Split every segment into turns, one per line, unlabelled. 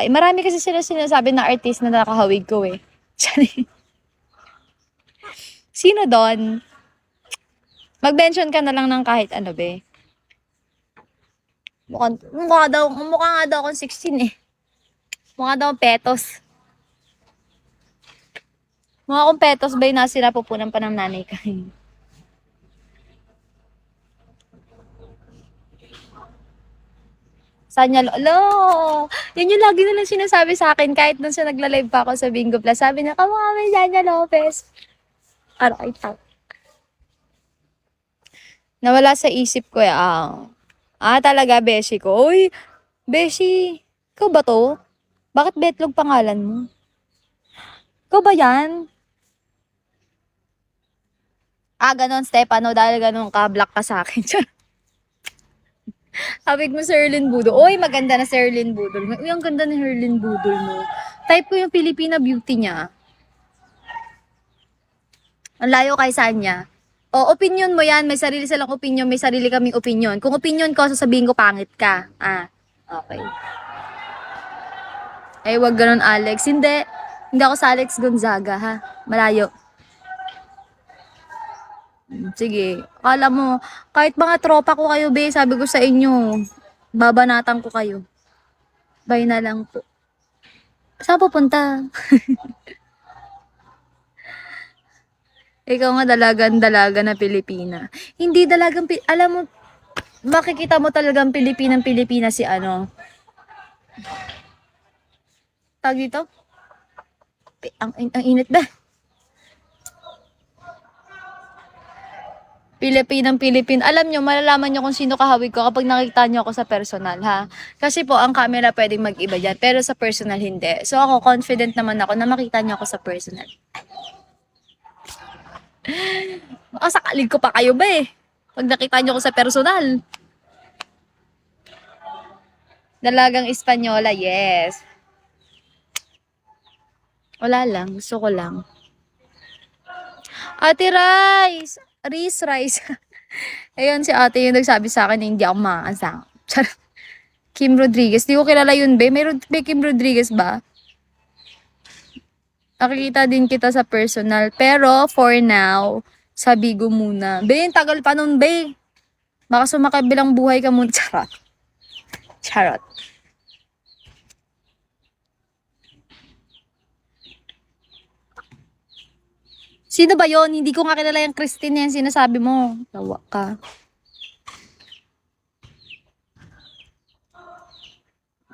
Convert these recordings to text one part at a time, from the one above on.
Ay, marami kasi sila sinasabi na artist na nakakahawig ko eh. Sino doon? Mag-mention ka na lang ng kahit ano, be. Mukha nga daw akong 16 eh. Mukha daw akong petos. Mukha akong petos ba yung nasira pupunan pa ng nanay ka? Sanya, alo, yun yung lagi nilang sinasabi sa akin kahit nung sa nagla-live pa ako sa Bingo Plus. Sabi niya, kamukha may Sanya Lopez. Aray, nawala sa isip ko eh. Talaga, Beshi ko. Uy, Beshi, ikaw ba to? Bakit Betlog pangalan mo? Ikaw ba yan? Ganon, Stefano, dahil ganon ka, block ka sa akin. Hawig mo, Serlin Budol. Uy, maganda na Serlin Budol. Uy, ang ganda ni Herlin Budol mo. Type ko yung Filipina beauty niya. Ang layo kay Sanya. O, opinion mo yan. May sarili silang opinion. May sarili kaming opinion. Kung opinion ko, sasabihin ko pangit ka. Okay. Ay, wag ganon, Alex. Hindi. Hindi ako sa Alex Gonzaga, ha? Malayo. Sige. Akala mo, kahit mga tropa ko kayo, be, sabi ko sa inyo, babanatan ko kayo. Bye na lang po. Saan pupunta? Ikaw nga dalagan-dalaga na Pilipina. Hindi dalagang, alam mo, makikita mo talagang Pilipinang-Pilipina si ano. Tag dito? Ang init ba? Pilipinang-Pilipin. Alam nyo, malalaman nyo kung sino kahawig ko kapag nakita nyo ako sa personal, ha? Kasi po, ang camera pwedeng mag-iba dyan, pero sa personal hindi. So ako, confident naman ako na makita nyo ako sa personal. Sakalig ko pa kayo ba eh? Pag nakita nyo ako sa personal. Dalagang Espanyola, yes. Wala lang, gusto ko lang. Ate Rice! Rice. Ayun, si ate yung nagsabi sa akin na hindi ako makakasama. Kim Rodriguez. Di ko kilala yun, be. May Kim Rodriguez ba? Nakikita din kita sa personal. Pero, for now, sa Bigo muna. Be, tagal pa nun, be. Baka sumakabilang buhay ka muna. Charot. Sino ba yon? Hindi ko nga kilala yung Christine na yan sinasabi mo. Tawa ka.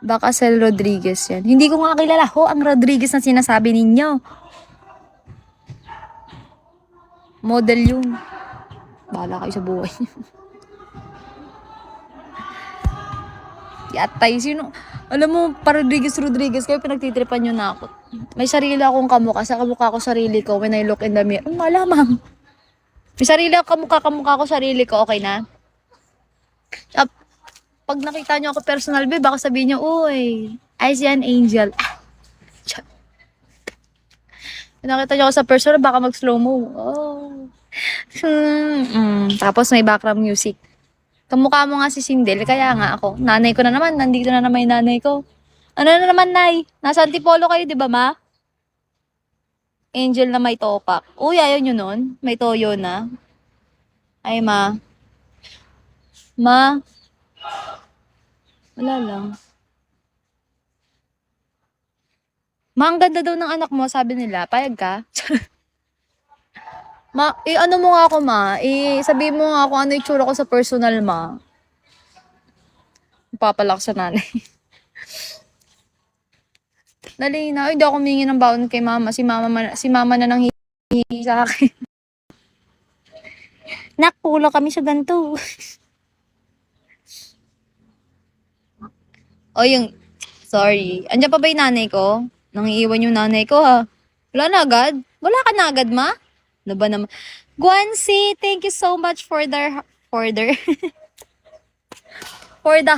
Baka Sel Rodriguez yan. Hindi ko nga kilala ho ang Rodriguez na sinasabi ninyo. Model yun. Bahala kayo sa buhay. Yatay, sino? Alam mo, Rodriguez, kayo pinagtitripan nyo na ako. May sarili akong kamukha. Sa kamukha ko sarili ko when I look in the mirror. Malamang. May sarili akong kamukha ko sarili ko. Okay na? Pag nakita nyo ako personal, be, baka sabihin nyo, uy, I see an angel. Nakita nyo ako sa personal, baka mag-slow mo. Oh. Tapos may background music. Kamukha mo nga si Sindel, kaya nga ako. Nanay ko na naman, nandito na naman yung nanay ko. Ano na naman, Nay? Nasa Antipolo kayo, di ba, Ma? Angel na may topak. Uy, ayaw nyo nun? May toyo na. Ay, Ma. Ma. Wala lang. Ma, ang ganda daw ng anak mo, sabi nila. Payag ka? Ma, ano mo nga ako, Ma? Sabihin mo nga ako ano yung tsura ko sa personal, Ma. Papalak sa nanay. Dali na. Hindi ako humingi ng baon kay Mama. Si Mama na nang hihingi sa akin. Nakpula kami sa ganito. Sorry. Andiyan pa ba yung nanay ko? Nang iiwan yung nanay ko, ha? Wala na agad? Wala ka na agad, Ma? Ano ba naman? Guancy, thank you so much for the for the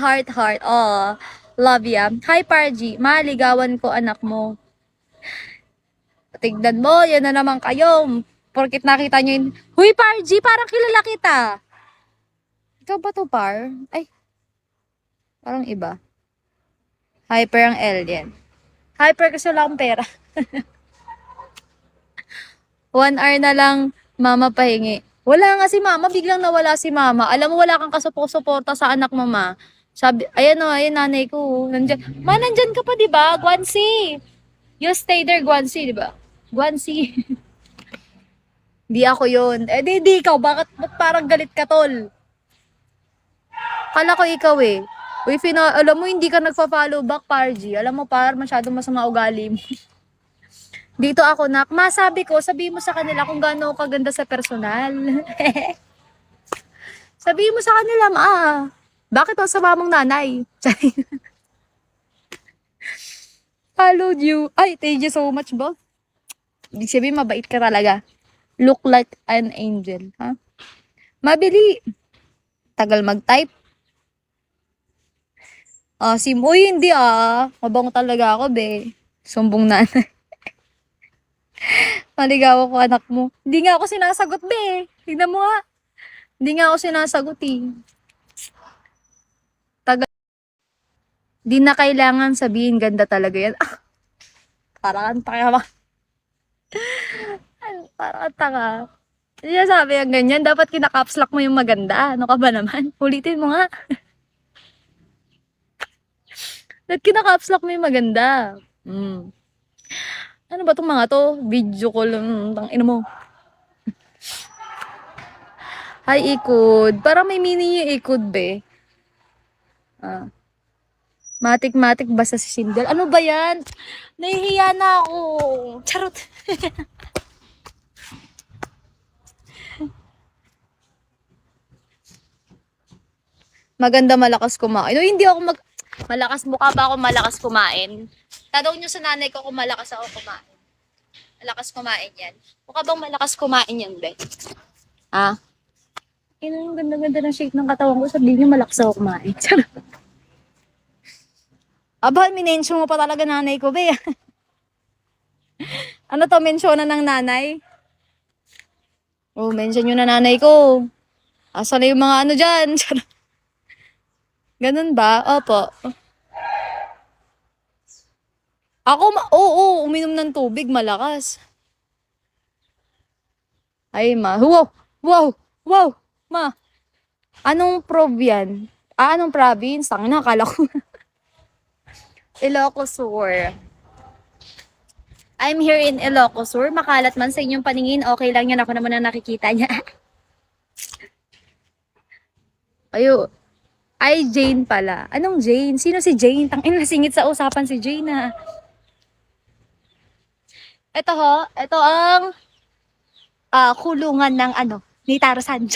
heart. Oh, love ya. Hi, Parji. Maligawan ko anak mo. Tignan mo, yan na naman kayo. Porkit nakita nyo yun. Huy, Parji, parang kilala kita. Ikaw ba to, Par? Ay, parang iba. Hyper ang alien. Hyper kasi wala akong pera. 1 hour na lang, mama pahingi. Wala nga si mama, biglang nawala si mama. Alam mo, wala kang kasuporta sa anak mo, ma. Sabi, ayan o, ayan nanay ko. Nandyan. Ma, nandyan ka pa, di ba? Guancy. You stay there, Guancy, di ba? Guancy. Di ako yun. Eh, di ikaw. Ba't parang galit ka, tol? Kala ko ikaw eh. Uy, alam mo, hindi ka nagpa-follow back, Parji. Alam mo, masyadong masama ugali mo. Dito ako, nak. Masabi ko, sabihin mo sa kanila kung gaano ka ganda sa personal. Sabihin mo sa kanila, bakit ako sa mamang nanay? Followed you. Ay, thank you so much, bro. Ibig sabihin, mabait ka talaga. Look like an angel, ha? Mabili. Tagal mag-type. Uy, hindi Mabango talaga ako, be. Sumbong nanay. Maligaw ako, anak mo. Hindi nga ako sinasagot, be. Tignan mo nga. Hindi nga ako sinasagot, eh. Di na kailangan sabihin ganda talaga yan. Parang tanga ba? Parang tanga. Hindi na sabi ang ganyan. Dapat kinakaps lock mo yung maganda. Ano ka ba naman? Ulitin mo nga. Dapat kinakaps lock mo yung maganda. Ano ba itong mga to? Video call. Tangina mo. Hi, Ikod. Parang may meaning yung Ikod, be. Matik-matik basta si single. Ano ba yan? Nahihiya na ako. Charot. Maganda malakas kumain. No, hindi ako malakas. Mukha ba ako malakas kumain? Tanong nyo sa nanay ko kung malakas ako kumain. Malakas kumain yan. Mukha bang malakas kumain yan, be? Yung ganda-ganda ng shape ng katawan ko. Sabihin nyo malakas ako kumain. Charot. Aba, minensyon mo pa talaga nanay ko, be. Ano to, mensyonan ng nanay? Oh, mention nyo na nanay ko. Asa na yung mga ano dyan? Ganun ba? Opo. Ako, oo, uminom ng tubig, malakas. Ay, ma. Wow, ma. Anong yan? Anong province? Tangina, akala ko. Ilocos Sur. I'm here in Ilocos Sur. Makalat man sa inyong paningin, okay lang yan. Ako naman ang nakikita niya. Ayo. Ay, Jane pala. Anong Jane? Sino si Jane? Tangina, nasingit sa usapan si Jane, ha. Ito ang kulungan ng ni Tarzan.